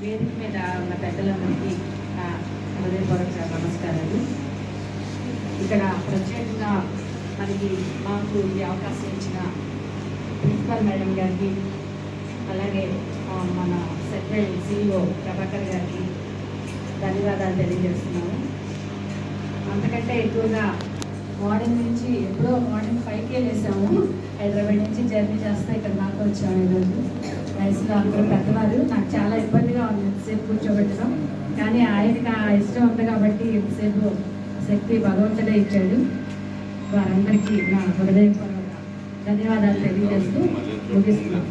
వేదిక మీద ఉన్న పెద్దలందరికీ హృదయపూర్వక నమస్కారాలు. ఇక్కడ ప్రత్యేకంగా మాకు ఈ అవకాశం ఇచ్చిన ప్రిన్సిపల్ మేడం గారికి, అలాగే మన సెక్రటరీ CEO ప్రభాకర్ గారికి ధన్యవాదాలు తెలియజేస్తున్నాము. అంతకంటే ఎక్కువగా మార్నింగ్ నుంచి ఎప్పుడో మార్నింగ్ 5కే లేసాము. హైదరాబాద్ నుంచి జర్నీ చేస్తే ఇక్కడ దాకా వచ్చాము. ఈరోజు వయసులో అందరూ పెద్దవారు, నాకు చాలా ఇబ్బందిగా ఉంది ఎంతసేపు కూర్చోబెట్టడం. కానీ ఆయనకి ఆ ఇష్టం ఉంది కాబట్టి ఎంతసేపు శక్తి భగవంతుడే ఇచ్చాడు. వారందరికీ నా హృదయపూర్వక ధన్యవాదాలు తెలియజేస్తూ ముగిస్తున్నాను.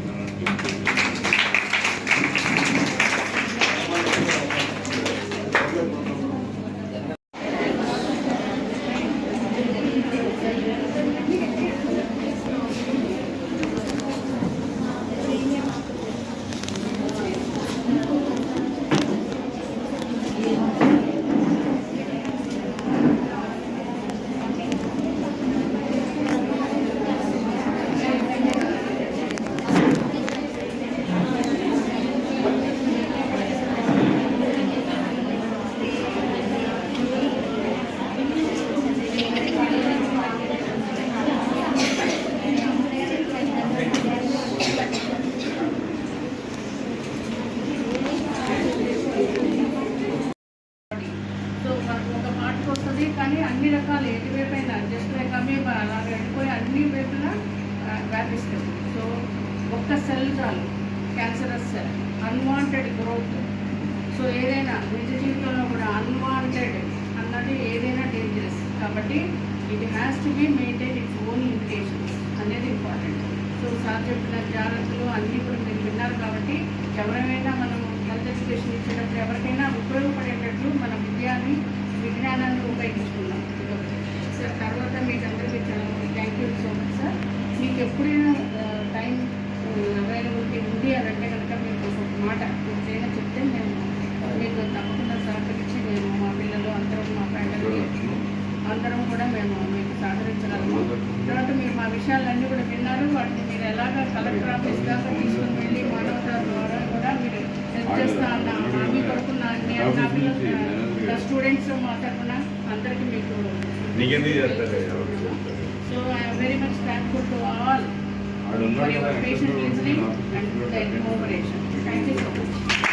కానీ అన్ని రకాల ఎటువైపు అయినా జస్ట్ లైక్ మేము అలా వెళ్ళిపోయి అన్ని వైపులా వ్యాపిస్తుంది. సో ఒక్క సెల్ చాలు, cancerous cell, unwanted growth. So ఏదైనా నిజ జీవితంలో కూడా అన్వాంటెడ్ అన్నది ఏదైనా డేంజరస్. కాబట్టి it has to be maintain its own limitations అనేది ఇంపార్టెంట్. సో సార్ చెప్పిన జాగ్రత్తలు అన్నీ కూడా మీరు విన్నారు. కాబట్టి ఎవరైనా మనం హెల్త్ ఎడ్యుకేషన్ ఇచ్చేటప్పుడు ఎవరికైనా ఉపయోగపడేటట్లు మన విజ్ఞానాన్ని ఉపయోగించుకున్నాం. సార్ తర్వాత మీకు అందరికీ చాలా thank you so much sir. మీకు ఎప్పుడైనా టైం అవైలబిలిటీ ఉంది అనంటే కనుక మీకు ఒక మాట ఏదైనా చెప్తే మేము మీకు తప్పకుండా సహకరించి మేము మా పిల్లలు అందరం మా ఫ్యామిలీ అందరం కూడా మేము మీకు సహకరించగలము. తర్వాత మీరు మా విషయాలన్నీ కూడా విన్నారు. వాటిని మీరు ఎలాగ కలెక్టర్ ఆఫీస్ దాకా తీసుకుని వెళ్ళి మానవతా ద్వారా కూడా మీరు హెల్ప్ చేస్తా అన్న హామీ కొరకు నా స్టూడెంట్స్ మా తరఫున అందరికీ మీకు so I'm very much thankful to all for your patient listening and cooperation. Thank you so much.